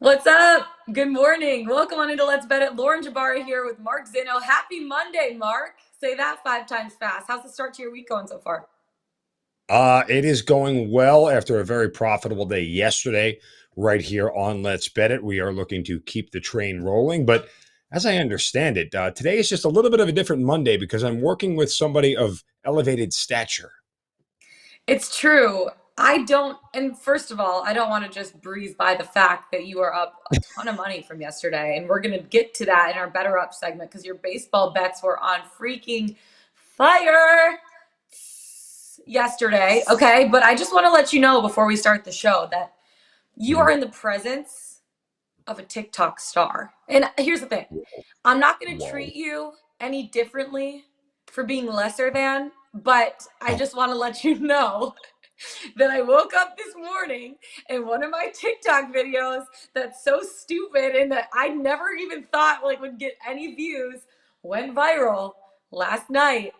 What's up? Good morning. Welcome on into Let's Bet It. Lauren Jabara here with Mark Zeno. Happy Monday, Mark. Say that 5 times fast. How's the start to your week going so far? It is going well after a very profitable day yesterday, right here on Let's Bet It. We are looking to keep the train rolling, but as I understand it, today is just a little bit of a different Monday because I'm working with somebody of elevated stature. It's true. And first of all, I don't want to just breeze by the fact that you are up a ton of money from yesterday. And we're going to get to that in our Better Up segment because your baseball bets were on freaking fire yesterday. Okay. But I just want to let you know before we start the show that you are in the presence of a TikTok star. And here's the thing, I'm not going to Whoa. treat you any differently for being lesser than, but I Oh, just want to let you know that I woke up this morning and one of my TikTok videos that's so stupid and that I never even thought would get any views went viral last night.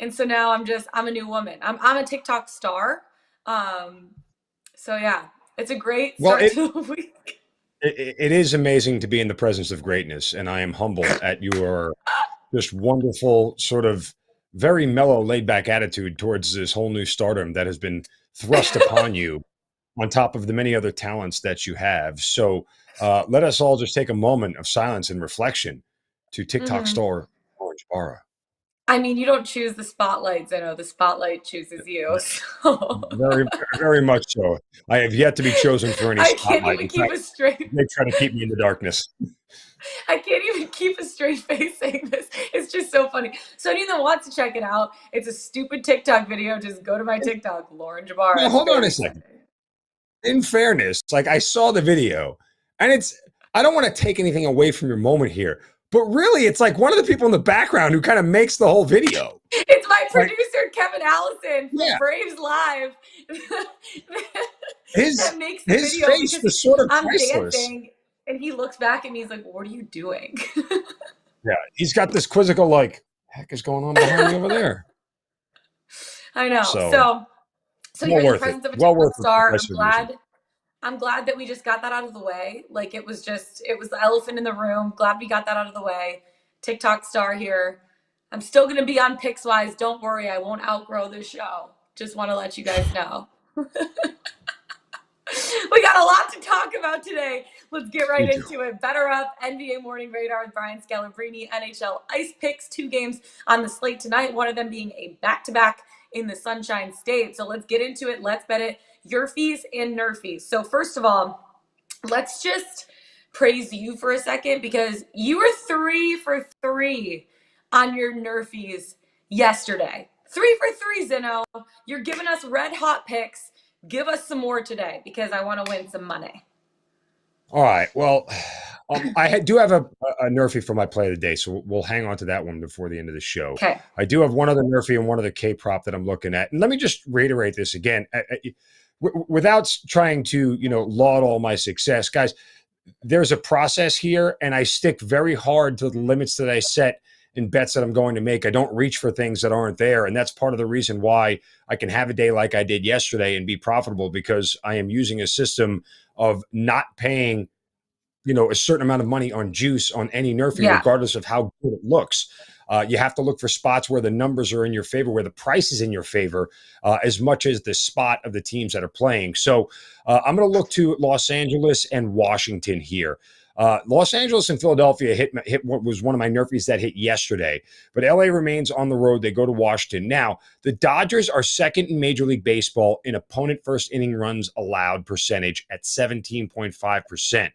And so now I'm a new woman. I'm a TikTok star. Um so yeah, it's a great well, start to the week. it is amazing to be in the presence of greatness, and I am humbled at your just wonderful, sort of very mellow, laid back attitude towards this whole new stardom that has been thrust upon you on top of the many other talents that you have. So let us all just take a moment of silence and reflection to TikTok Mhm. star Orange Barra. I mean, you don't choose the spotlights. I know the spotlight chooses you. So Very, very much so. I have yet to be chosen for any I can't spotlight. even In keep fact, a straight they try to keep me in the darkness. I can't even keep a straight face saying this. It's just so funny. So anyone that wants to check it out, it's a stupid TikTok video. Just go to my TikTok, Lauren Jabara. Now, It's hold on very a second. funny. In fairness, like I saw the video, and I don't want to take anything away from your moment here, but really, it's like one of the people in the background who kind of makes the whole video. It's my Like, producer, Kevin Allison from yeah, Braves Live, his that makes the his video face because was sort of I'm priceless. dancing and he looks back at me. He's like, "What are you doing?" Yeah, he's got this quizzical like, heck is going on behind me over there? I know. So So you're well in the worth it. presence of a Well TikTok worth the star. price of admission. I'm glad that we just got that out of the way. Like it was the elephant in the room. Glad we got that out of the way. TikTok star here. I'm still gonna be on Pickswise. Don't worry, I won't outgrow this show. Just want to let you guys know. We got a lot to talk about today. Let's get We right do. into it. Better Up, NBA Morning Radar with Brian Scalabrine, NHL Ice Picks, 2 games on the slate tonight, one of them being a back-to-back in the Sunshine State. So let's get into it. Let's bet it. Your fees and Nerfies. So first of all, let's just praise you for a second because you were 3 for 3 on your Nerfies yesterday. 3 for 3, Zeno. You're giving us red hot picks. Give us some more today because I want to win some money. All right. Well, do have a Nerfy for my play of the day, so we'll hang on to that one before the end of the show. Okay. I do have one other Nerfy and one other K prop that I'm looking at, and let me just reiterate this again, without trying to laud all my success, guys. There's a process here, and I stick very hard to the limits that I set in bets that I'm going to make. I don't reach for things that aren't there, and that's part of the reason why I can have a day like I did yesterday and be profitable because I am using a system of not paying a certain amount of money on juice on any Nerfy, Yeah. regardless of how good it looks. You have to look for spots where the numbers are in your favor, where the price is in your favor, as much as the spot of the teams that are playing. So I'm going to look to Los Angeles and Washington here. Los Angeles and Philadelphia hit what was one of my Nerfies that hit yesterday, but LA remains on the road. They go to Washington. Now, the Dodgers are second in Major League Baseball in opponent first inning runs allowed percentage at 17.5%.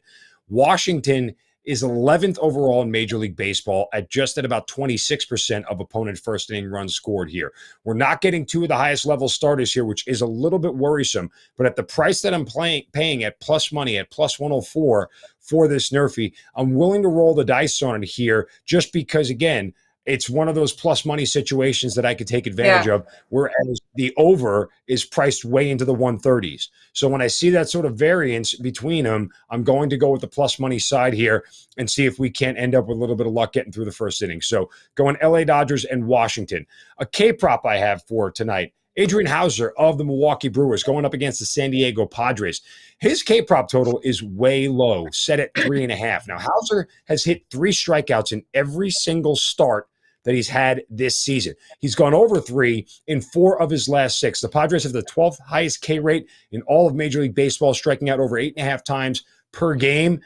Washington is 11th overall in Major League Baseball at about 26% of opponent first inning runs scored here. We're not getting two of the highest level starters here, which is a little bit worrisome. But at the price that I'm paying at plus money at plus 104 for this Nerfy, I'm willing to roll the dice on it here just because, again, it's one of those plus money situations that I could take advantage Yeah. of, whereas the over is priced way into the 130s. So when I see that sort of variance between them, I'm going to go with the plus money side here and see if we can't end up with a little bit of luck getting through the first inning. So going LA Dodgers and Washington. A K prop I have for tonight, Adrian Hauser of the Milwaukee Brewers going up against the San Diego Padres. His K-prop total is way low, set at 3.5. Now, Hauser has hit 3 strikeouts in every single start that he's had this season. He's gone over 3 in 4 of his last 6. The Padres have the 12th highest K rate in all of Major League Baseball, striking out over 8.5 times per game.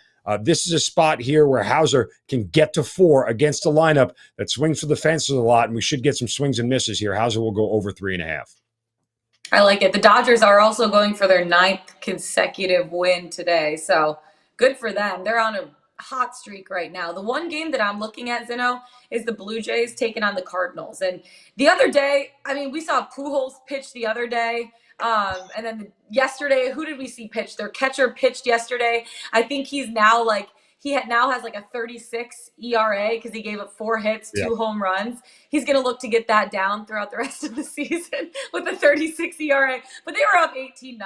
This is a spot here where Hauser can get to 4 against a lineup that swings for the fences a lot, and we should get some swings and misses here. Hauser will go over 3.5. I like it. The Dodgers are also going for their 9th consecutive win today, so good for them. They're on a hot streak right now. The one game that I'm looking at, Zeno, is the Blue Jays taking on the Cardinals. And the other day, I mean, we saw Pujols pitch the other day. And then yesterday, who did we see pitch? Their catcher pitched yesterday. I think he's now like, now has like a 36 ERA because he gave up 4 hits, 2 home runs. He's going to look to get that down throughout the rest of the season with a 36 ERA. But they were up 18-0.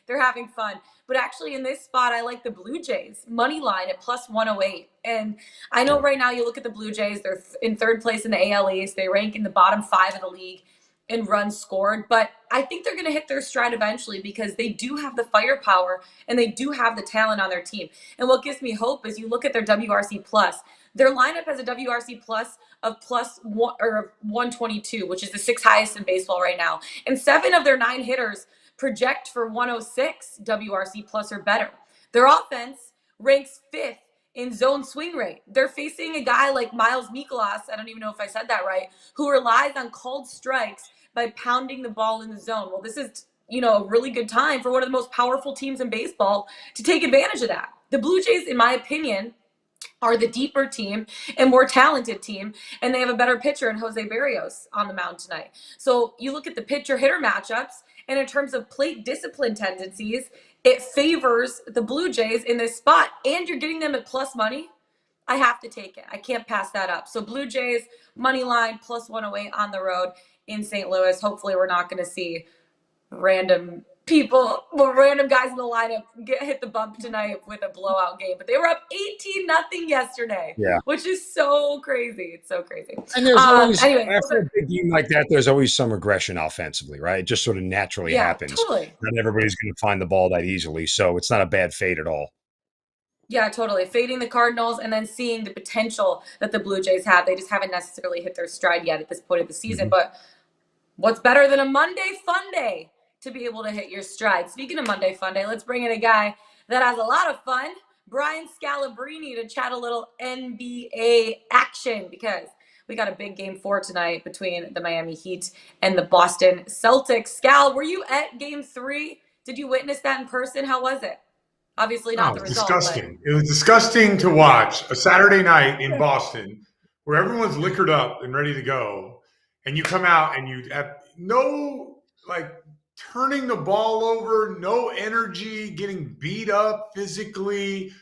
They're having fun. But actually in this spot, I like the Blue Jays money line at plus 108. And I know right now you look at the Blue Jays, they're in 3rd place in the AL East. They rank in the bottom 5 of the league in runs scored, but I think they're going to hit their stride eventually because they do have the firepower and they do have the talent on their team. And what gives me hope is you look at their WRC plus. Their lineup has a WRC plus of plus 122, which is the 6th highest in baseball right now. And 7 of their 9 hitters project for 106 WRC plus or better. Their offense ranks 5th in zone swing rate. They're facing a guy like Miles Mikolas, I don't even know if I said that right, who relies on called strikes by pounding the ball in the zone. Well, this is, a really good time for one of the most powerful teams in baseball to take advantage of that. The Blue Jays, in my opinion, are the deeper team and more talented team, and they have a better pitcher in Jose Barrios on the mound tonight. So you look at the pitcher-hitter matchups, and in terms of plate discipline tendencies, it favors the Blue Jays in this spot, and you're getting them at plus money. I have to take it. I can't pass that up. So Blue Jays, money line, plus 108 on the road in St. Louis. Hopefully we're not going to see random guys in the lineup hit the bump tonight with a blowout game. But they were up 18-0 yesterday, which is so crazy. It's so crazy. And there's always, after a big game like that, there's always some regression offensively, right? It just sort of naturally happens. Totally. Not everybody's going to find the ball that easily, so it's not a bad fade at all. Yeah, totally. Fading the Cardinals and then seeing the potential that the Blue Jays have. They just haven't necessarily hit their stride yet at this point of the season. But what's better than a Monday fun day to be able to hit your stride? Speaking of Monday fun day, let's bring in a guy that has a lot of fun, Brian Scalabrine, to chat a little NBA action because we got a big game 4 tonight between the Miami Heat and the Boston Celtics. Scal, were you at game 3? Did you witness that in person? How was it? Obviously not the result. Disgusting. It was disgusting to watch a Saturday night in Boston where everyone's liquored up and ready to go, and you come out and you have no turning the ball over, no energy, getting beat up physically.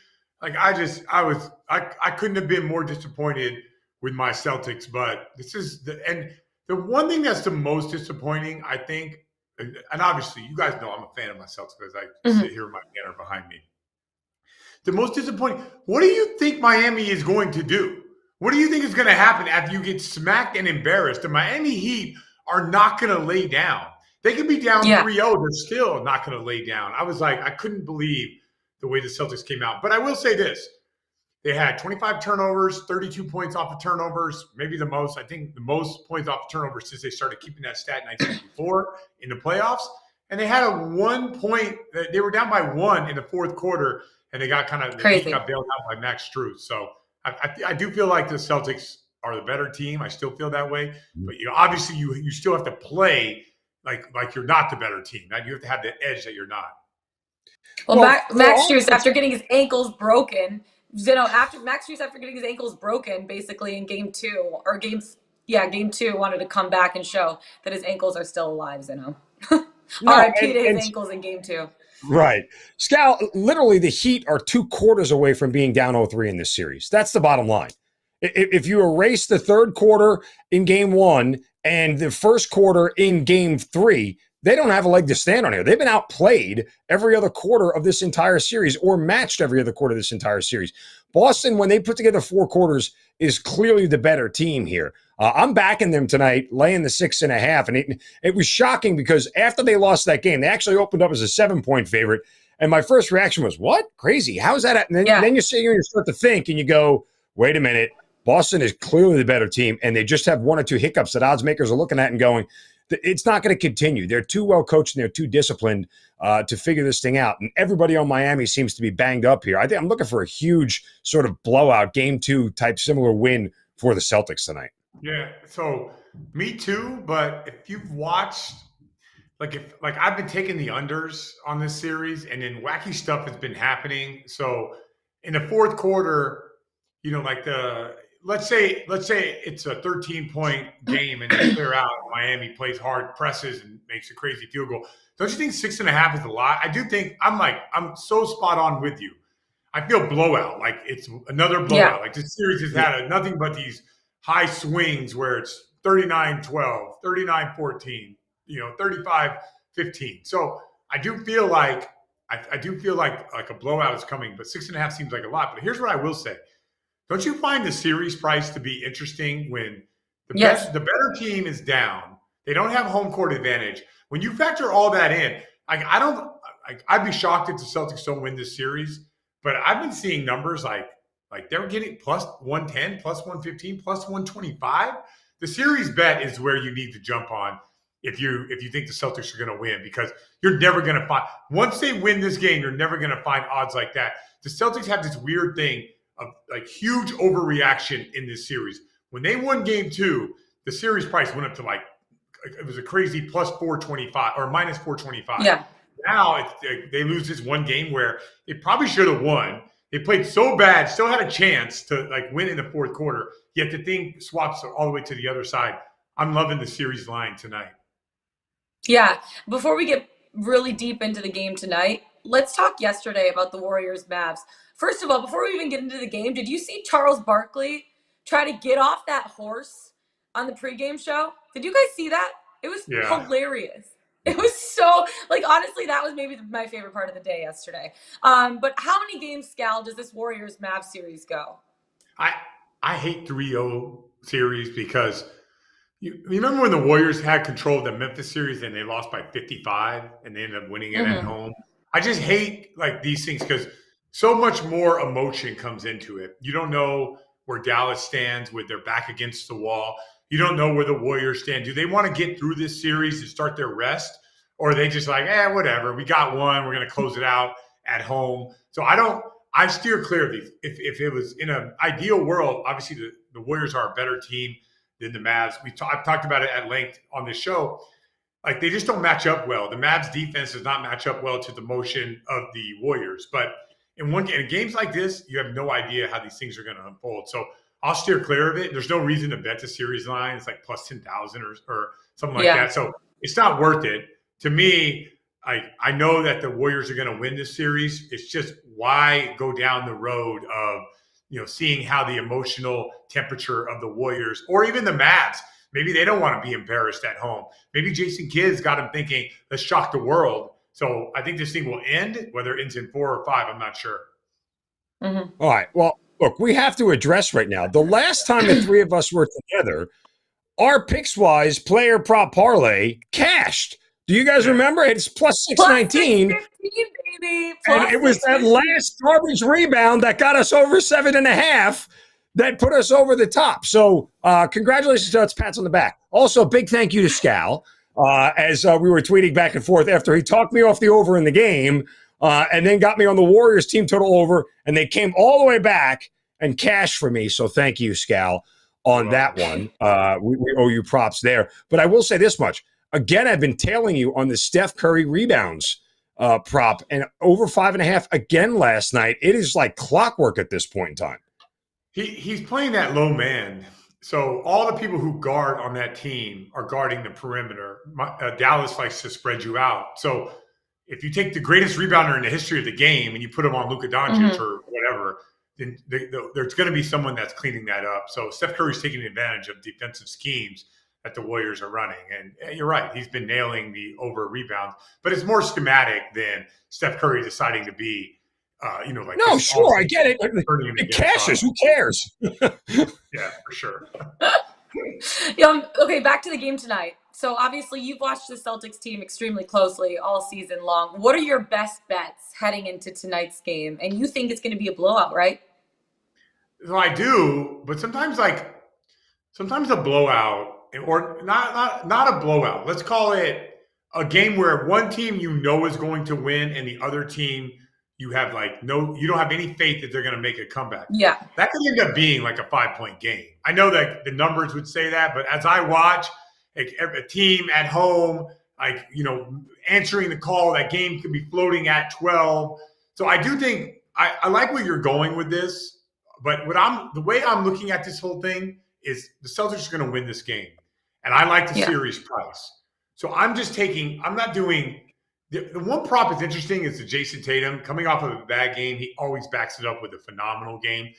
I couldn't have been more disappointed with my Celtics, but the one thing that's the most disappointing, I think, and obviously you guys know I'm a fan of my Celtics because I sit here with my banner behind me. The most disappointing, what do you think Miami is going to do? What do you think is going to happen after you get smacked and embarrassed? The Miami Heat are not going to lay down. They could be down 3-0. They're still not going to lay down. I couldn't believe the way the Celtics came out. But I will say this. They had 25 turnovers, 32 points off of turnovers, maybe the most. I think the most points off of turnovers since they started keeping that stat in 1994 in the playoffs. And they had a 1 point. They were down by 1 in the 4th quarter, and they got bailed out by Max Strus. So I do feel like the Celtics are the better team. I still feel that way. But obviously you still have to play like you're not the better team. Now you have to have the edge that you're not. Well, Max Strus, after getting his ankles broken, after getting his ankles broken, basically in game 2, wanted to come back and show that his ankles are still alive, RIP to his ankles in game 2. Right. Scal, literally the Heat are 2 quarters away from being down 0-3 in this series. That's the bottom line. If you erase the 3rd quarter in game 1 and the 1st quarter in game 3, they don't have a leg to stand on here. They've been outplayed every other quarter of this entire series or matched every other quarter of this entire series. Boston, when they put together 4 quarters, is clearly the better team here. I'm backing them tonight, laying the 6.5. And it was shocking because after they lost that game, they actually opened up as a 7-point favorite. And my first reaction was, what? Crazy. How's that? And then you sit here and you start to think and you go, wait a minute. Boston is clearly the better team. And they just have 1 or 2 hiccups that odds makers are looking at and going, it's not going to continue. They're too well coached and they're too disciplined to figure this thing out. And everybody on Miami seems to be banged up here. I think I'm looking for a huge sort of blowout, game 2 type similar win for the Celtics tonight. Yeah, so me too. But if you've watched, like I've been taking the unders on this series, and then wacky stuff has been happening. So in the fourth quarter, let's say it's a 13-point game and they clear out. Miami plays hard, presses, and makes a crazy field goal. Don't you think 6.5 is a lot? I do think I'm so spot on with you. I feel blowout, like it's another blowout. Yeah. Like this series has had nothing but these high swings where it's 39-12, 39-14, 35-15. So I do feel like a blowout is coming, but 6.5 seems like a lot. But here's what I will say. Don't you find the series price to be interesting when the better team is down? They don't have home court advantage. When you factor all that in, I'd be shocked if the Celtics don't win this series. But I've been seeing numbers like they're getting plus 110, plus 115, plus 125. The series bet is where you need to jump on if you think the Celtics are going to win, because you're never going to find, once they win this game, you're never going to find odds like that. The Celtics have this weird thing of like huge overreaction in this series. When they won game 2, the series price went up to it was a crazy plus 425 or minus 425. Yeah. Now they lose this one game where they probably should have won. They played so bad, still had a chance to win in the fourth quarter. Yet the thing swaps all the way to the other side. I'm loving the series line tonight. Yeah. Before we get really deep into the game tonight, let's talk yesterday about the Warriors Mavs. First of all, before we even get into the game, did you see Charles Barkley try to get off that horse on the pregame show? Did you guys see that? It was hilarious. It was so, honestly, that was maybe my favorite part of the day yesterday. But how many games, Scal, does this Warriors Mavs series go? I hate 3-0 series because you remember when the Warriors had control of the Memphis series and they lost by 55 and they ended up winning it at home? I just hate these things because so much more emotion comes into it. You don't know where Dallas stands with their back against the wall. You don't know where the Warriors stand. Do they want to get through this series and start their rest? Or are they just whatever, we got one, we're going to close it out at home. So I steer clear of these. If it was in an ideal world, obviously the Warriors are a better team than the Mavs. I've talked about it at length on this show. They just don't match up well. The Mavs defense does not match up well to the motion of the Warriors. But in games like this, you have no idea how these things are going to unfold. So I'll steer clear of it. There's no reason to bet the series line. It's plus 10,000 or something like that. So it's not worth it. To me, I know that the Warriors are going to win this series. It's just why go down the road of seeing how the emotional temperature of the Warriors or even the Mavs, maybe they don't want to be embarrassed at home. Maybe Jason Kidd's got them thinking, let's shock the world. So I think this thing will end. Whether it ends in 4 or 5, I'm not sure. All right. Well, look, we have to address right now. The last time the three of us were together, our Pickswise player prop parlay cashed. Do you guys remember? It's plus 619. Plus 615, baby. And it was that last garbage rebound that got us over 7.5 that put us over the top. So congratulations to us, pats on the back. Also, big thank you to Scal as we were tweeting back and forth after he talked me off the over in the game and then got me on the Warriors team total over, and they came all the way back and cashed for me. So thank you, Scal, on that one. We owe you props there. But I will say this much. Again, I've been tailing you on the Steph Curry rebounds prop, and over 5.5 again last night. It is like clockwork at this point in time. He's playing that low man. So all the people who guard on that team are guarding the perimeter. Dallas likes to spread you out. So if you take the greatest rebounder in the history of the game and you put him on Luka Doncic or whatever, then there's going to be someone that's cleaning that up. So Steph Curry's taking advantage of defensive schemes. that the Warriors are running. And you're right, he's been nailing the over rebounds, but it's more schematic than Steph Curry deciding to be, like no, sure, I get it. It cashes. Who cares? Yeah, for sure. Okay, back to the game tonight. So obviously you've watched the Celtics team extremely closely all season long. What are your best bets heading into tonight's game? And you think it's going to be a blowout, right? So I do, but sometimes a blowout, or not a blowout. Let's call it a game where one team is going to win, and the other team you have you don't have any faith that they're going to make a comeback. Yeah, that could end up being like a 5-point game. I know that the numbers would say that, but as I watch a team at home, answering the call, that game could be floating at 12. So I do think I like where you're going with this. But the way I'm looking at this whole thing is the Celtics are going to win this game. And I like the series price. So I'm not doing the one prop that's interesting is the Jason Tatum coming off of a bad game. He always backs it up with a phenomenal game.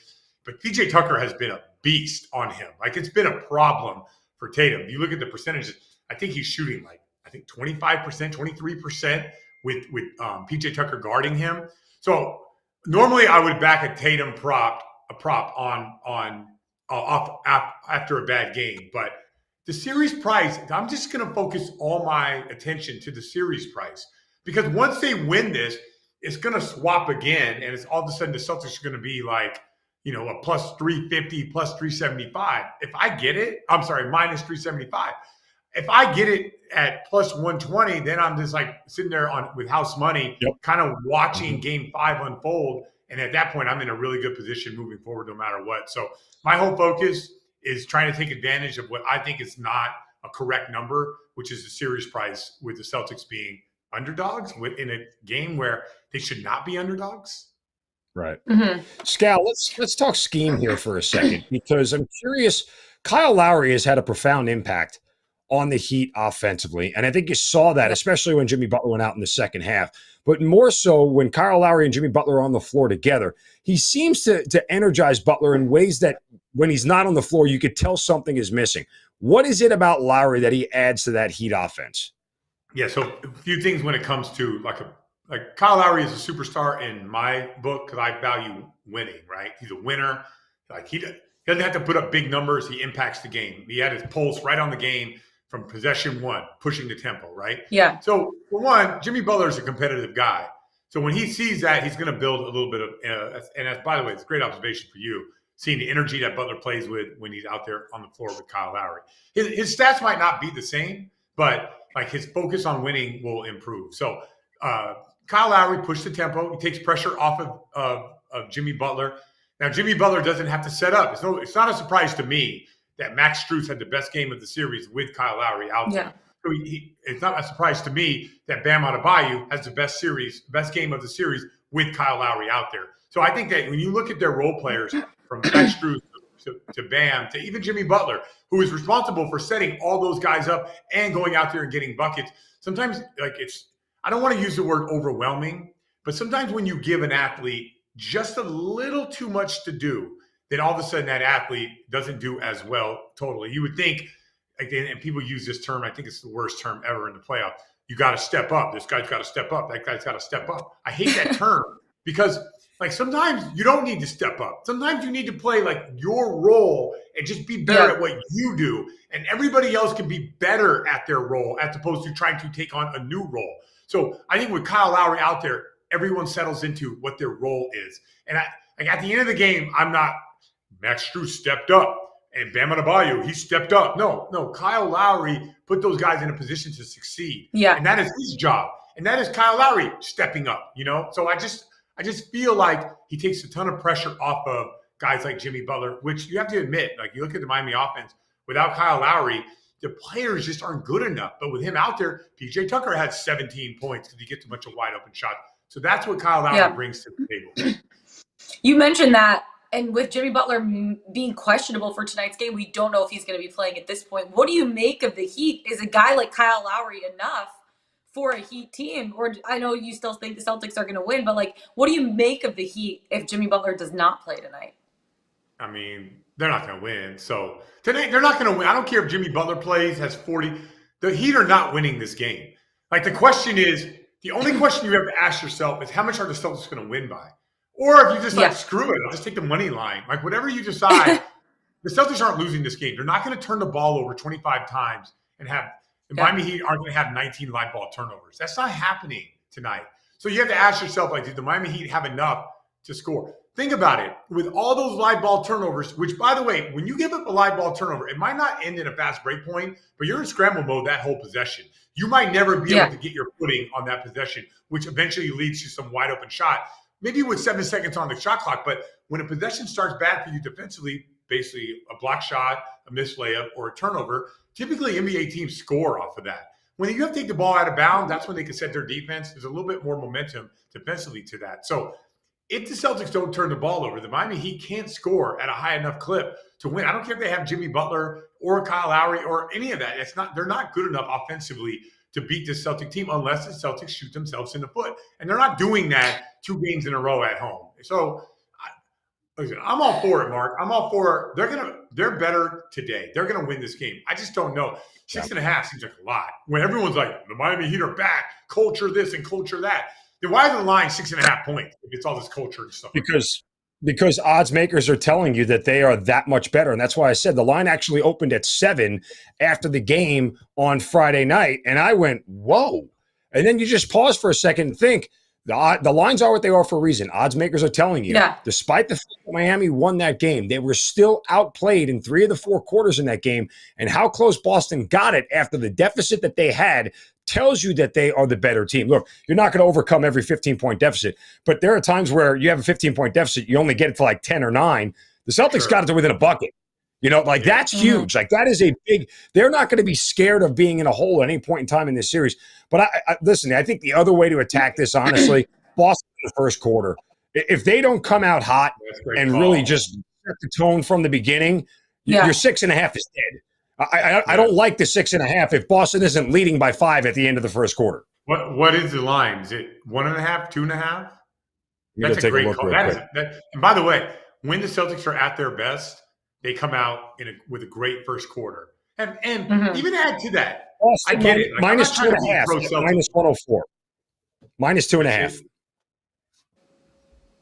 But PJ Tucker has been a beast on him. It's been a problem for Tatum. You look at the percentages, I think he's shooting 25%, 23% with PJ Tucker guarding him. So normally I would back a Tatum prop after a bad game, but the series price, I'm just going to focus all my attention to the series price, because once they win this, it's going to swap again, and it's all of a sudden the Celtics are going to be a plus 350, plus 375. If I get it, I'm sorry, minus 375. If I get it at plus 120, then I'm just sitting there with house money, kind of watching Game 5 unfold. And at that point, I'm in a really good position moving forward no matter what. So my whole focus is trying to take advantage of what I think is not a correct number, which is the series price, with the Celtics being underdogs in a game where they should not be underdogs. Right. Mm-hmm. Scal, let's talk scheme here for a second, because I'm curious. Kyle Lowry has had a profound impact on the Heat offensively. And I think you saw that, especially when Jimmy Butler went out in the second half. But more so when Kyle Lowry and Jimmy Butler are on the floor together, he seems to energize Butler in ways that when he's not on the floor, you could tell something is missing. What is it about Lowry that he adds to that Heat offense? Yeah, so a few things when it comes to Kyle Lowry is a superstar in my book because I value winning, right? He's a winner. He doesn't have to put up big numbers. He impacts the game. He had his pulse right on the game from possession one, pushing the tempo, right? Yeah. So for one, Jimmy Butler is a competitive guy. So when he sees that, he's going to build a little bit of, and that's, by the way, it's a great observation for you, seeing the energy that Butler plays with when he's out there on the floor with Kyle Lowry. His stats might not be the same, but his focus on winning will improve. So Kyle Lowry pushed the tempo. He takes pressure off of Jimmy Butler. Now, Jimmy Butler doesn't have to set up. It's not a surprise to me that Max Strus had the best game of the series with Kyle Lowry out there. So it's not a surprise to me that Bam Adebayo has the best game of the series with Kyle Lowry out there. So I think that when you look at their role players, from Max Strus to Bam to even Jimmy Butler, who is responsible for setting all those guys up and going out there and getting buckets, sometimes I don't want to use the word overwhelming, but sometimes when you give an athlete just a little too much to do, then all of a sudden that athlete doesn't do as well totally. You would think, and people use this term, I think it's the worst term ever in the playoff, you got to step up. This guy's got to step up. That guy's got to step up. I hate that term because sometimes you don't need to step up. Sometimes you need to play your role and just be better at what you do. And everybody else can be better at their role as opposed to trying to take on a new role. So I think with Kyle Lowry out there, everyone settles into what their role is. And at the end of the game, I'm not, Max Strus stepped up and Bam Adebayo, he stepped up. No, Kyle Lowry put those guys in a position to succeed. Yeah. And that is his job. And that is Kyle Lowry stepping up, So I just feel like he takes a ton of pressure off of guys like Jimmy Butler, which you have to admit, you look at the Miami offense, without Kyle Lowry, the players just aren't good enough. But with him out there, PJ Tucker had 17 points because he gets a bunch of wide open shots. So that's what Kyle Lowry brings to the table. You mentioned that. And with Jimmy Butler being questionable for tonight's game, we don't know if he's going to be playing at this point. What do you make of the Heat? Is a guy like Kyle Lowry enough for a Heat team? Or I know you still think the Celtics are going to win, but what do you make of the Heat if Jimmy Butler does not play tonight? I mean, they're not going to win. So tonight, they're not going to win. I don't care if Jimmy Butler plays, has 40. The Heat are not winning this game. Like, the question is, the only question you have to ask yourself is how much are the Celtics going to win by? Or if you just like, screw it, I'll just take the money line. Like, whatever you decide, the Celtics aren't losing this game. They're not going to turn the ball over 25 times and have the Miami Heat aren't going to have 19 live ball turnovers. That's not happening tonight. So you have to ask yourself, like, did the Miami Heat have enough to score? Think about it. With all those live ball turnovers, which, by the way, when you give up a live ball turnover, it might not end in a fast break point, but you're in scramble mode that whole possession. You might never be able to get your footing on that possession, which eventually leads to some wide open shot, maybe with 7 seconds on the shot clock. But when a possession starts bad for you defensively, basically a block shot, a missed layup, or a turnover, typically NBA teams score off of that. When you have to take the ball out of bounds, that's when they can set their defense. There's a little bit more momentum defensively to that. So if the Celtics don't turn the ball over, the Miami Heat can't score at a high enough clip to win. I don't care if they have Jimmy Butler or Kyle Lowry or any of that. They're not good enough offensively to beat this Celtic team unless the Celtics shoot themselves in the foot. And they're not doing that 2 games in a row at home. So listen, I'm all for it, Mark. I'm all for it. They're better today. They're gonna win this game. I just don't know. 6.5 seems like a lot. When everyone's like, the Miami Heat are back, culture this and culture that. Then why is the line 6.5 points if it's all this culture and stuff? Because odds makers are telling you that they are that much better. And that's why I said the line actually opened at 7 after the game on Friday night. And I went, whoa. And then you just pause for a second and think, the lines are what they are for a reason. Odds makers are telling you, despite the fact that Miami won that game, they were still outplayed in 3 of the 4 quarters in that game. And how close Boston got it after the deficit that they had tells you that they are the better team. Look, you're not going to overcome every 15-point deficit, but there are times where you have a 15-point deficit, you only get it to like 10 or 9. The Celtics got it to within a bucket. That's huge. Like, that is a big – they're not going to be scared of being in a hole at any point in time in this series. But listen, I think the other way to attack this, honestly, Boston in the first quarter, if they don't come out hot and really just set the tone from the beginning, your 6.5 is dead. I don't like the 6.5 if Boston isn't leading by 5 at the end of the first quarter. What is the line? Is it 1.5, 2.5? That's a great call. And by the way, when the Celtics are at their best, they come out with a great first quarter. And even add to that, I get it. Like, minus 2.5, minus 104. Minus 2.5.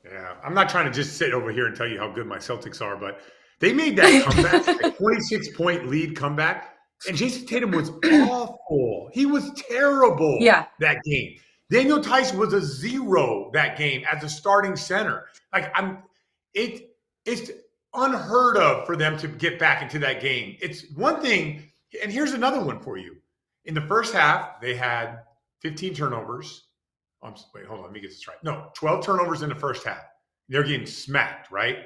Yeah, I'm not trying to just sit over here and tell you how good my Celtics are, but they made that comeback, a 26-point lead comeback, and Jason Tatum was awful. He was terrible that game. Daniel Tice was a 0 that game as a starting center. Like, it's unheard of for them to get back into that game. It's one thing, and here's another one for you. In the first half, they had 15 turnovers. Wait, hold on, let me get this right. No, 12 turnovers in the first half. They're getting smacked, right?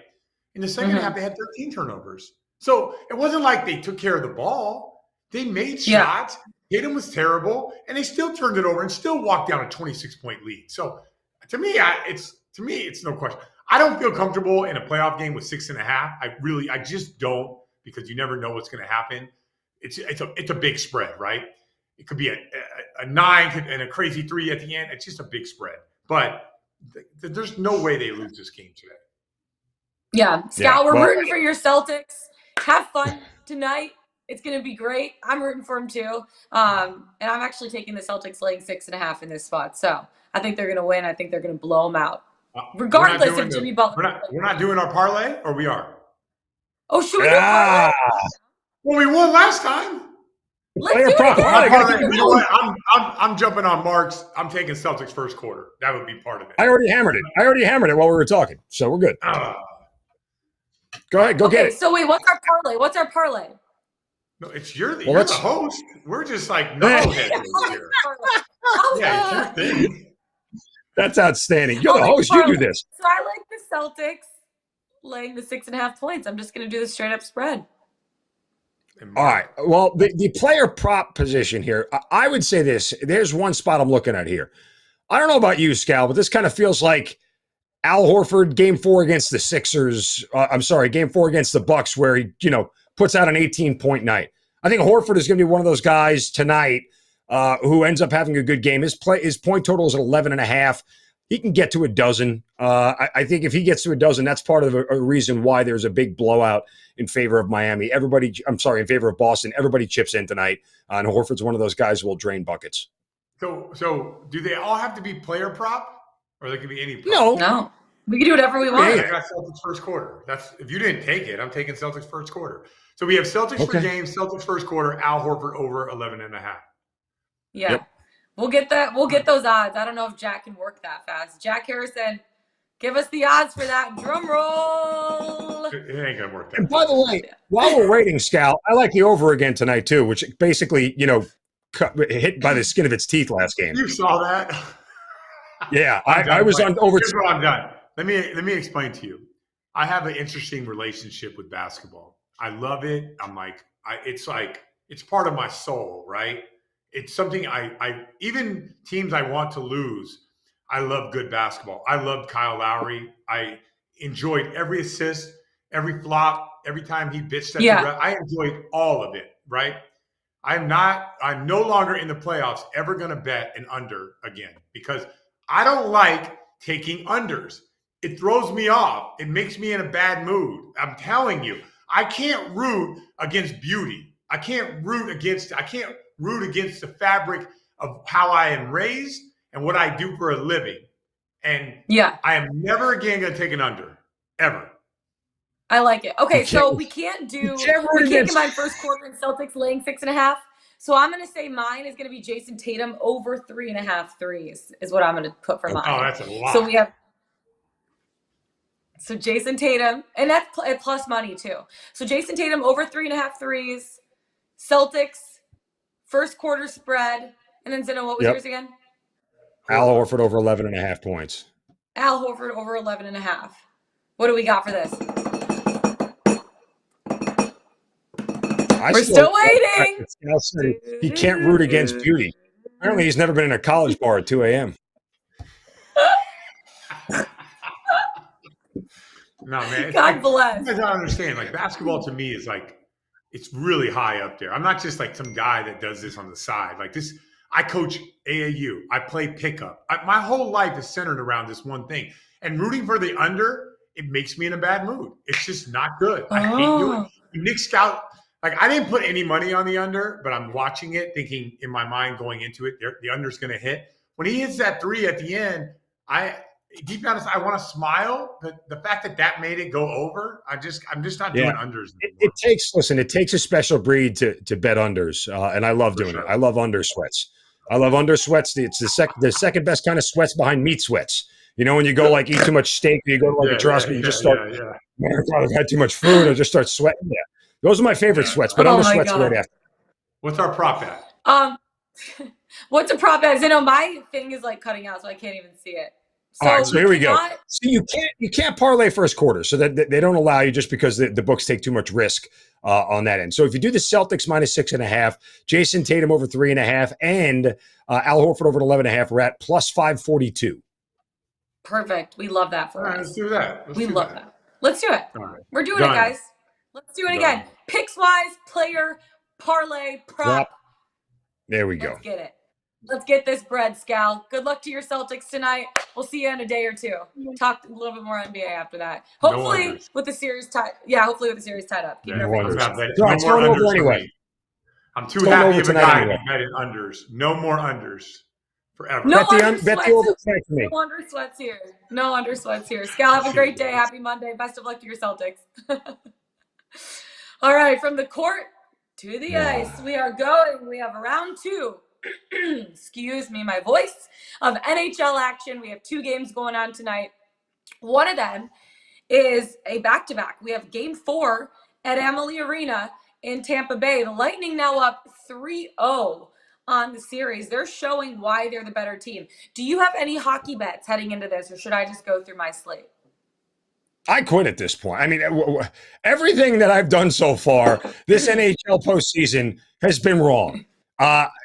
In the second half, they had 13 turnovers. So it wasn't like they took care of the ball. They made shots. Tatum was terrible, and they still turned it over and still walked down a 26-point lead. So to me, it's no question. I don't feel comfortable in a playoff game with 6.5. I just don't, because you never know what's going to happen. It's a big spread, right? It could be a 9 and a crazy 3 at the end. It's just a big spread. But there's no way they lose this game today. Yeah. Scal, we're rooting for your Celtics. Have fun tonight. It's going to be great. I'm rooting for them too. And I'm actually taking the Celtics laying 6.5 in this spot. So I think they're going to win. I think they're going to blow them out. Regardless of Jimmy Butler. We're not doing our parlay, or we are? Oh, should we do parlay? Well, we won last time. Let's do it. You know what? I'm jumping on Mark's. I'm taking Celtics first quarter. That would be part of it. I already hammered it while we were talking, so we're good. Go ahead. Go get it. So wait, what's our parlay? No, it's you're the host. We're just like no heads here. Yeah, it's your thing. That's outstanding. You're the host. You do this. So I like the Celtics laying the 6.5 points. I'm just going to do the straight up spread. All right. Well, the player prop position here, I would say this. There's one spot I'm looking at here. I don't know about you, Scal, but this kind of feels like Al Horford game 4 against the Sixers. Game 4 against the Bucks, where he, puts out an 18-point night. I think Horford is going to be one of those guys tonight who ends up having a good game. His point total is at 11.5. He can get to a dozen. I think if he gets to a dozen, that's part of a reason why there's a big blowout in favor of Miami. In favor of Boston. Everybody chips in tonight. And Horford's one of those guys who will drain buckets. So do they all have to be player prop, or they can be any prop? No. We can do whatever we want. I got Celtics first quarter. If you didn't take it, I'm taking Celtics first quarter. So we have Celtics for James, Celtics first quarter, Al Horford over 11.5. Yeah. Yep. We'll get that. We'll get those odds. I don't know if Jack can work that fast. Jack Harrison, give us the odds for that. Drum roll. It ain't gonna work that. And by the way, while we're rating Scal, I like the over again tonight too, which basically, hit by the skin of its teeth last game. You saw that? Yeah, I was on over. Here's what I'm done. Let me explain to you. I have an interesting relationship with basketball. I love it. I'm like, it's part of my soul, right? It's something I even teams I want to lose, I love good basketball. I loved Kyle Lowry. I enjoyed every assist, every flop, every time he bitched at the ref. I enjoyed all of it, right? I'm no longer in the playoffs ever going to bet an under again because I don't like taking unders. It throws me off. It makes me in a bad mood. I'm telling you, I can't root against beauty. I can't root against the fabric of how I am raised and what I do for a living. And I am never again going to take an under, ever. I like it. Okay, so we can't combine first quarter and Celtics laying 6.5. So I'm going to say mine is going to be Jason Tatum over 3.5 threes is what I'm going to put for mine. Oh, that's a lot. So we have Jason Tatum, and that's plus money too. So Jason Tatum over 3.5 threes, Celtics first quarter spread, and then Zeno, what was yours again? Al Horford over 11.5 points. Al Horford over 11.5. What do we got for this? We're still waiting. He can't root against beauty. Apparently, he's never been in a college bar at 2 a.m. No, man. God bless. You guys don't understand. Like, basketball to me is like, it's really high up there. I'm not just like some guy that does this on the side. Like this, I coach AAU. I play pickup. My whole life is centered around this one thing. And rooting for the under, it makes me in a bad mood. It's just not good. I hate doing it. Nick Scout, like I didn't put any money on the under, but I'm watching it thinking in my mind going into it, the under's going to hit. When he hits that three at the end, deep down, I want to smile, but the fact that made it go over, I'm just not doing unders anymore. It takes a special breed to bet unders, and I love doing it. I love under sweats. It's the second best kind of sweats behind meat sweats. You know, when you go like eat too much steak, or you go to like a restaurant, you just start. Man, I've had too much food, I just start sweating. Yeah, those are my favorite sweats, but under sweats right after. What's our prop bet? What's a prop bet? Zeno, my thing is like cutting out, so I can't even see it. So all right, so here we go. See, you can't parlay first quarter, so that they don't allow you just because the books take too much risk on that end. So if you do the Celtics minus 6.5, Jason Tatum over 3.5, and Al Horford over 11.5, we're at plus 542. Perfect. We love that for us. Let's do that. We love that. Let's do it. All right. We're doing it, guys. Let's do it again. Pickswise, player, parlay, prop. Yep. There we go. Let's get it. Let's get this bread, Scal. Good luck to your Celtics tonight. We'll see you in a day or two. Talk a little bit more NBA after that. Hopefully with the series tied. Yeah, hopefully with the series tied up. No more unders anyway. I'm too happy of a guy to bet in unders. No more unders forever. No under sweats here. No under sweats here. Scal, have a great day. Happy Monday. Best of luck to your Celtics. All right, from the court to the ice, we are going. We have round 2. Excuse me, my voice, of NHL action. We have 2 games going on tonight. One of them is a back-to-back. We have game 4 at Amalie Arena in Tampa Bay. The Lightning now up 3-0 on the series. They're showing why they're the better team. Do you have any hockey bets heading into this, or should I just go through my slate? I quit at this point. I mean, everything that I've done so far, this NHL postseason has been wrong.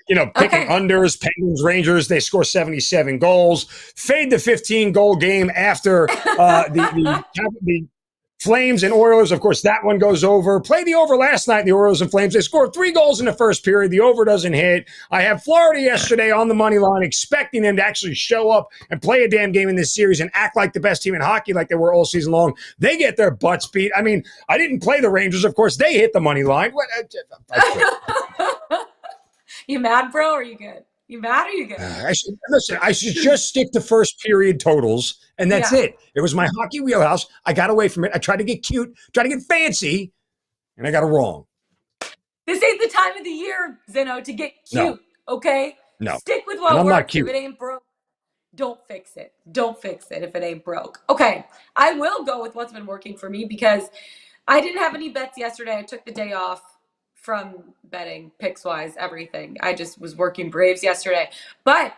Picking unders, Penguins, Rangers, they score 77 goals. Fade the 15-goal game after the Flames and Oilers, of course, that one goes over. Play the over last night, the Oilers and Flames. They scored 3 goals in the first period. The over doesn't hit. I have Florida yesterday on the money line, expecting them to actually show up and play a damn game in this series and act like the best team in hockey like they were all season long. They get their butts beat. I mean, I didn't play the Rangers. Of course, they hit the money line. You mad, bro? Or are you good? You mad or you good? I should just stick to first period totals, and that's it. It was my hockey wheelhouse. I got away from it. I tried to get cute, tried to get fancy, and I got it wrong. This ain't the time of the year, Zeno, to get cute, okay? No. Stick with what I'm works. not cute. If it ain't broke, don't fix it. Don't fix it if it ain't broke. Okay, I will go with what's been working for me because I didn't have any bets yesterday. I took the day off from betting, Pickswise, everything. I just was working Braves yesterday. But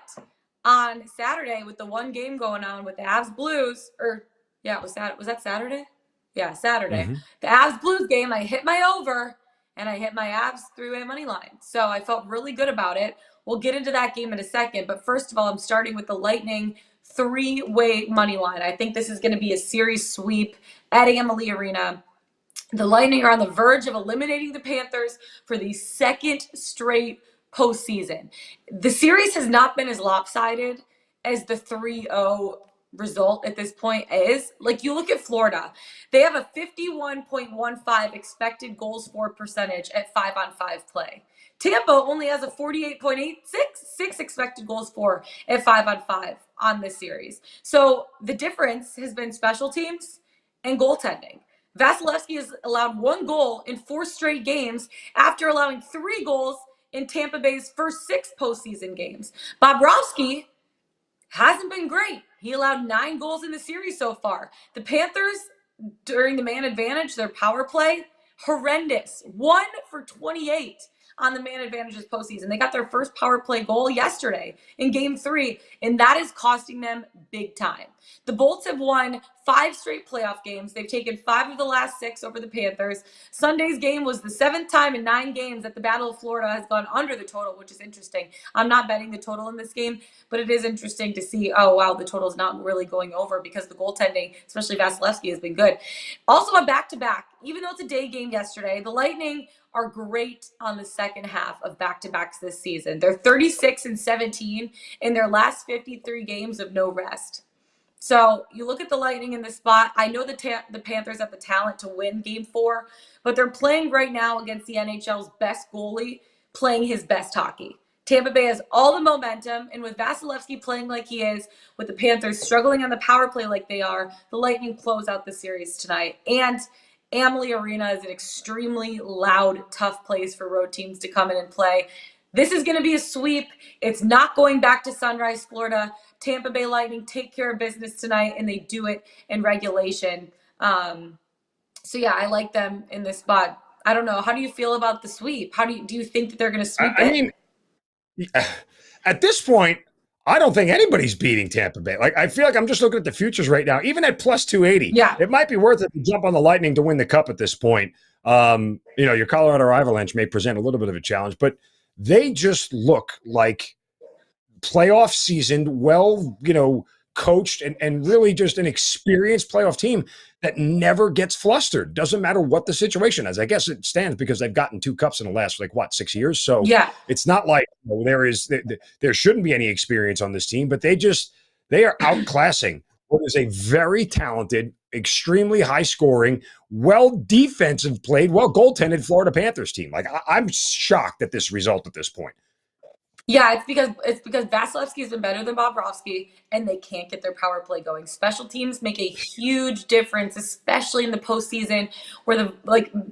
on Saturday, with the one game going on with the Avs Blues, was that Saturday? Yeah, Saturday. Mm-hmm. The Avs Blues game, I hit my over, and I hit my Avs three-way money line. So I felt really good about it. We'll get into that game in a second. But first of all, I'm starting with the Lightning three-way money line. I think this is going to be a series sweep at MLB Arena. The Lightning are on the verge of eliminating the Panthers for the second straight postseason. The series has not been as lopsided as the 3-0 result at this point is. Like, you look at Florida, they have a 51.15 expected goals for percentage at 5-on-5 play. Tampa only has a 48.86 expected goals for at 5-on-5 on this series. So the difference has been special teams and goaltending. Vasilevsky has allowed 1 goal in 4 straight games after allowing 3 goals in Tampa Bay's first 6 postseason games. Bobrovsky hasn't been great. He allowed 9 goals in the series so far. The Panthers, during the man advantage, their power play, horrendous. 1 for 28 on the man advantages postseason. They got their first power play goal yesterday in game 3, and that is costing them big time. The Bolts have won 5 straight playoff games. They've taken 5 of the last 6 over the Panthers. Sunday's game was the 7th time in 9 games that the Battle of Florida has gone under the total, which is interesting. I'm not betting the total in this game, but it is interesting to see, oh, wow, the total is not really going over because the goaltending, especially Vasilevsky, has been good. Also, a back-to-back. Even though it's a day game yesterday, the Lightning are great on the second half of back-to-backs this season. They're 36-17 in their last 53 games of no rest. So you look at the Lightning in this spot. I know the Panthers have the talent to win Game 4, but they're playing right now against the NHL's best goalie, playing his best hockey. Tampa Bay has all the momentum, and with Vasilevsky playing like he is, with the Panthers struggling on the power play like they are, the Lightning close out the series tonight. And MLB Arena is an extremely loud, tough place for road teams to come in and play. This is going to be a sweep. It's not going back to Sunrise, Florida. Tampa Bay Lightning take care of business tonight, and they do it in regulation. So, yeah, I like them in this spot. I don't know. How do you feel about the sweep? How do you think that they're going to sweep it? I mean, at this point, I don't think anybody's beating Tampa Bay. Like, I feel like I'm just looking at the futures right now. Even at plus 280, it might be worth it to jump on the Lightning to win the cup at this point. Your Colorado Avalanche may present a little bit of a challenge, but they just look like playoff seasoned, coached and really just an experienced playoff team that never gets flustered. Doesn't matter what the situation is. I guess it stands because they've gotten 2 cups in the last 6 years. So it's not like there shouldn't be any experience on this team, but they are outclassing what is a very talented, extremely high scoring, well defensive played, well goaltended Florida Panthers team. Like, I'm shocked at this result at this point. Yeah, it's because Vasilevsky has been better than Bobrovsky, and they can't get their power play going. Special teams make a huge difference, especially in the postseason where the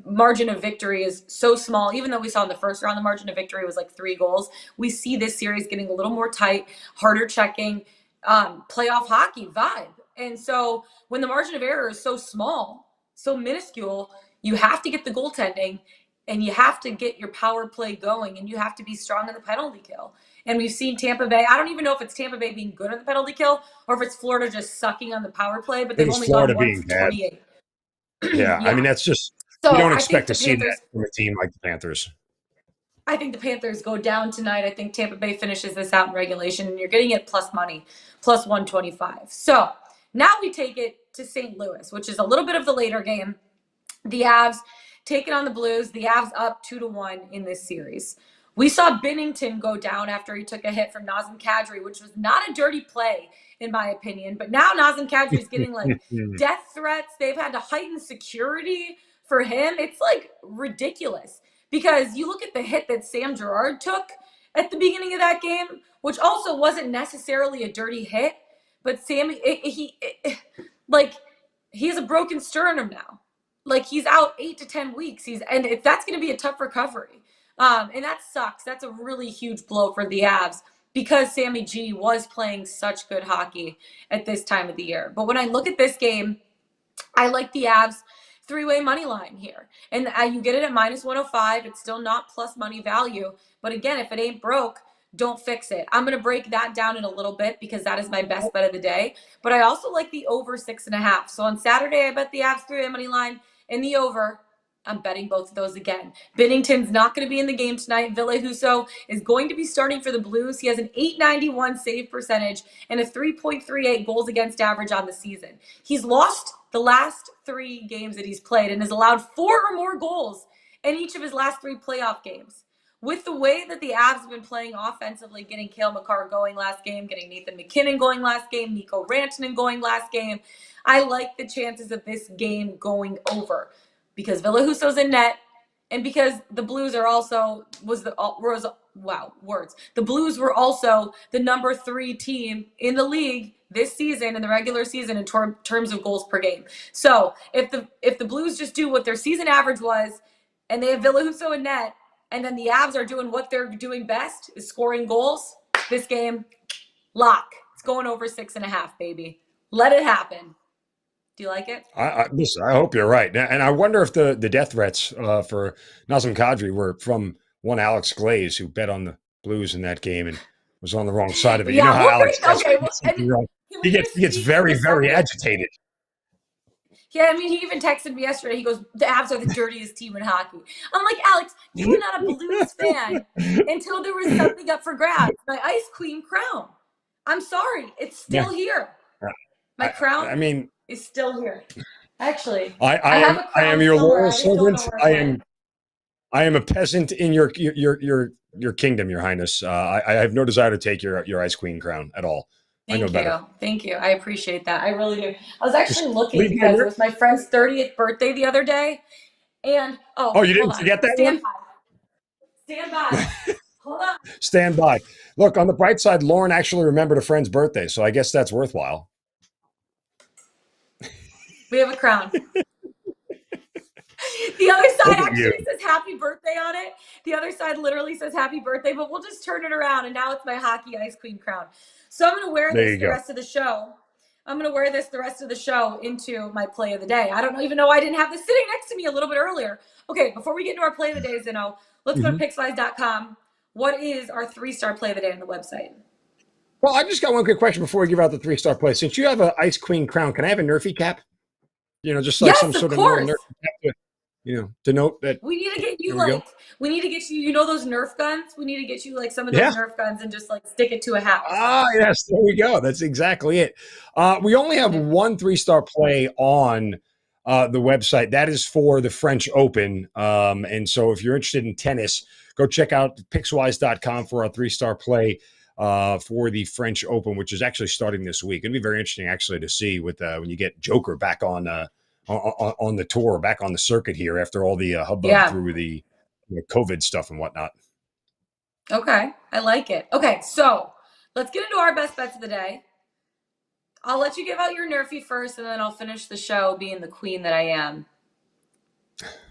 margin of victory is so small. Even though we saw in the first round the margin of victory was 3 goals, we see this series getting a little more tight, harder checking, playoff hockey vibe. And so when the margin of error is so small, so minuscule, you have to get the goaltending. And you have to get your power play going, and you have to be strong in the penalty kill. And we've seen Tampa Bay. I don't even know if it's Tampa Bay being good at the penalty kill or if it's Florida just sucking on the power play, but they've only gone 1 for 28. Yeah, I mean, that's just you don't expect to see that from a team like the Panthers. I think the Panthers go down tonight. I think Tampa Bay finishes this out in regulation, and you're getting it plus money, plus 125. So now we take it to St. Louis, which is a little bit of the later game. The Avs taking on the Blues. The Avs up 2-1 in this series. We saw Binnington go down after he took a hit from Nazem Kadri, which was not a dirty play, in my opinion. But now Nazem Kadri is getting like death threats. They've had to heighten security for him. It's like ridiculous because you look at the hit that Sam Girard took at the beginning of that game, which also wasn't necessarily a dirty hit, but Sammy, he has a broken sternum now. Like he's out 8 to 10 weeks. That's going to be a tough recovery. And that sucks. That's a really huge blow for the Avs because Sammy G was playing such good hockey at this time of the year. But when I look at this game, I like the Avs three-way money line here. And you get it at -105. It's still not plus money value. But again, if it ain't broke, don't fix it. I'm going to break that down in a little bit because that is my best bet of the day. But I also like the over 6.5. So on Saturday, I bet the Avs three-way money line and the over. I'm betting both of those again. Binnington's not going to be in the game tonight. Ville Husso is going to be starting for the Blues. He has an .891 save percentage and a 3.38 goals against average on the season. He's lost the last 3 games that he's played and has allowed 4 or more goals in each of his last 3 playoff games. With the way that the Avs have been playing offensively, getting Cale Makar going last game, getting Nathan McKinnon going last game, Mikko Rantanen going last game, I like the chances of this game going over. Because Ville Husso's in net, and because the Blues are also the Blues were also the number 3 team in the league this season in the regular season in terms of goals per game. So if the Blues just do what their season average was, and they have Ville Husso in net, and then the Avs are doing what they're doing best is scoring goals, this game lock. It's going over 6.5, baby. Let it happen. Do you like it? Listen, I hope you're right. And I wonder if the death threats for Nazem Kadri were from one Alex Glaze, who bet on the Blues in that game and was on the wrong side of it. Yeah, you know how Alex he gets very, very agitated. Yeah, I mean, he even texted me yesterday. He goes, the Avs are the dirtiest team in hockey. I'm like, Alex, you were not a Blues fan until there was something up for grabs. My Ice Queen crown. I'm sorry. It's still here. My crown is still here. Actually, I am your loyal servant. I am a peasant in your kingdom, Your Highness. I have no desire to take your Ice Queen crown at all. Thank you. I appreciate that. I really do. I was actually looking because it was my friend's 30th birthday the other day, and you didn't forget that one? Stand by. Hold on. Stand by. Look, on the bright side, Lauren actually remembered a friend's birthday, so I guess that's worthwhile. We have a crown. The other side actually says happy birthday on it. The other side literally says happy birthday, but we'll just turn it around, and now it's my hockey Ice Queen crown. So I'm going to wear this the rest of the show. I'm going to wear this the rest of the show into my play of the day. I don't even know I didn't have this sitting next to me a little bit earlier. Okay, before we get into our play of the day, Zeno, let's go to Pickswise.com. What is our 3-star play of the day on the website? Well, I just got one quick question before we give out the 3-star play. Since you have an Ice Queen crown, can I have a Nerfy cap? Just like some sort of Nerfy cap to denote that. We need to get you those Nerf guns? We need to get you like some of those Nerf guns and just like stick it to a house. Yes, there we go. That's exactly it. We only have one 3-star play on the website. That is for the French Open. And so if you're interested in tennis, go check out Pickswise.com for our 3-star play for the French Open, which is actually starting this week. It'll be very interesting actually to see with when you get Joker back on the tour, back on the circuit here after all the hubbub through the COVID stuff and whatnot. Okay, I like it. Okay, so let's get into our best bets of the day. I'll let you give out your Nerfy first, and then I'll finish the show being the queen that I am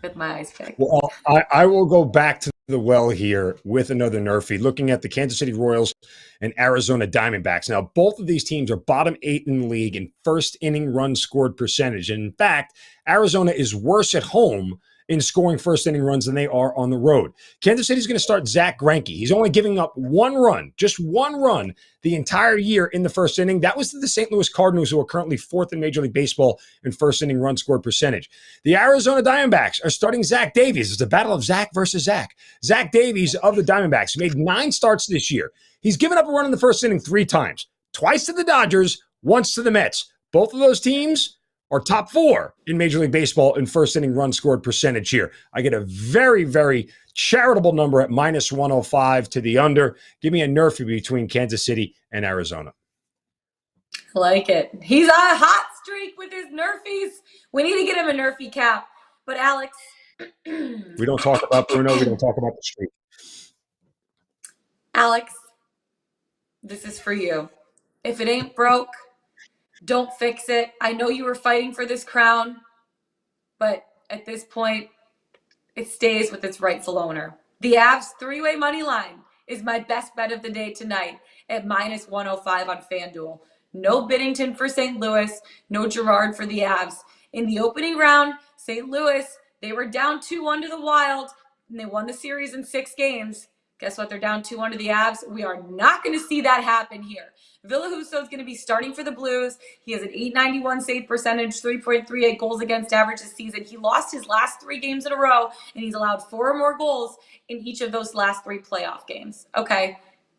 with my ice pick. Well, I will go back to the well here with another Nerfy, looking at the Kansas City Royals and Arizona Diamondbacks. Now, both of these teams are bottom 8 in the league in first inning runs scored percentage. And in fact, Arizona is worse at home in scoring first inning runs than they are on the road. Kansas City is going to start Zach Greinke. He's only giving up just one run the entire year in the first inning. That was to the St. Louis Cardinals, who are currently 4th in Major League Baseball in first inning run scored percentage. The Arizona Diamondbacks are starting Zach Davies. It's a battle of Zach versus Zach. Zach Davies of the Diamondbacks made 9 starts this year. He's given up a run in the first inning 3 times, twice to the Dodgers, once to the Mets. Both of those teams are top 4 in Major League Baseball in first inning run scored percentage here. I get a very, very charitable number at minus 105 to the under. Give me a Nerfy between Kansas City and Arizona. I like it. He's on a hot streak with his Nerfies. We need to get him a Nerfy cap. But Alex. We don't talk about Bruno. We don't talk about the streak. Alex, this is for you. If it ain't broke, don't fix it. I know you were fighting for this crown, but at this point, it stays with its rightful owner. The Avs 3-way money line is my best bet of the day tonight at minus 105 on FanDuel. No Binnington for St. Louis, no Girard for the Avs. In the opening round, St. Louis, they were down 2-1 to the Wild, and they won the series in 6 games. Guess what? They're down 2-1 to the Avs. We are not going to see that happen here. Villahuso is going to be starting for the Blues. He has an .891 save percentage, 3.38 goals against average this season. He lost his last 3 games in a row, and he's allowed 4 or more goals in each of those last 3 playoff games. Okay,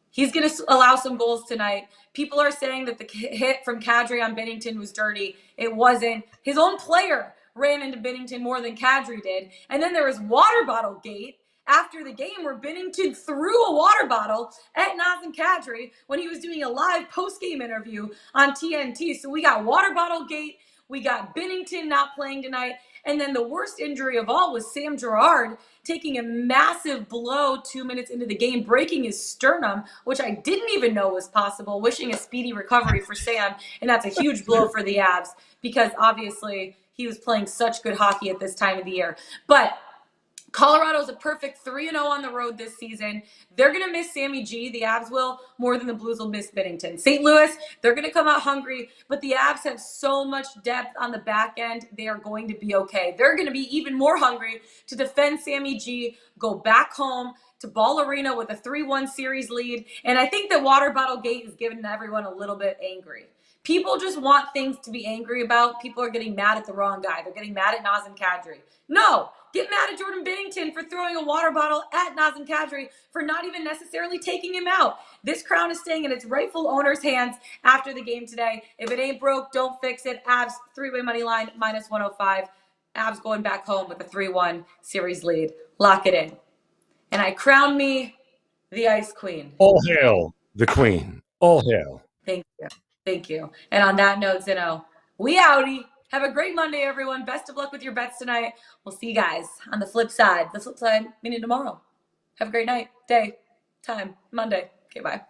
he's going to allow some goals tonight. People are saying that the hit from Kadri on Binnington was dirty. It wasn't. His own player ran into Binnington more than Kadri did. And then there was water bottle gate after the game where Binnington threw a water bottle at Nazem Kadri when he was doing a live post-game interview on TNT. So we got water bottle gate. We got Binnington not playing tonight. And then the worst injury of all was Sam Girard taking a massive blow 2 minutes into the game, breaking his sternum, which I didn't even know was possible, wishing a speedy recovery for Sam. And that's a huge blow for the Avs because obviously he was playing such good hockey at this time of the year. But Colorado's a perfect 3-0 on the road this season. They're going to miss Sammy G. The Avs will, more than the Blues will miss Binnington. St. Louis, they're going to come out hungry, but the Avs have so much depth on the back end. They are going to be okay. They're going to be even more hungry to defend Sammy G, go back home to Ball Arena with a 3-1 series lead. And I think that water bottle gate is giving everyone a little bit angry. People just want things to be angry about. People are getting mad at the wrong guy. They're getting mad at Nazem Kadri. No, get mad at Jordan Binnington for throwing a water bottle at Nazem Kadri for not even necessarily taking him out. This crown is staying in its rightful owner's hands after the game today. If it ain't broke, don't fix it. Avs 3-way money line, minus 105. Avs going back home with a 3-1 series lead. Lock it in. And I crown me the Ice Queen. All hail the Queen. All hail. Thank you. Thank you. And on that note, Zeno, we outie. Have a great Monday, everyone. Best of luck with your bets tonight. We'll see you guys on the flip side. The flip side, meaning tomorrow. Have a great night, day, time, Monday. Okay, bye.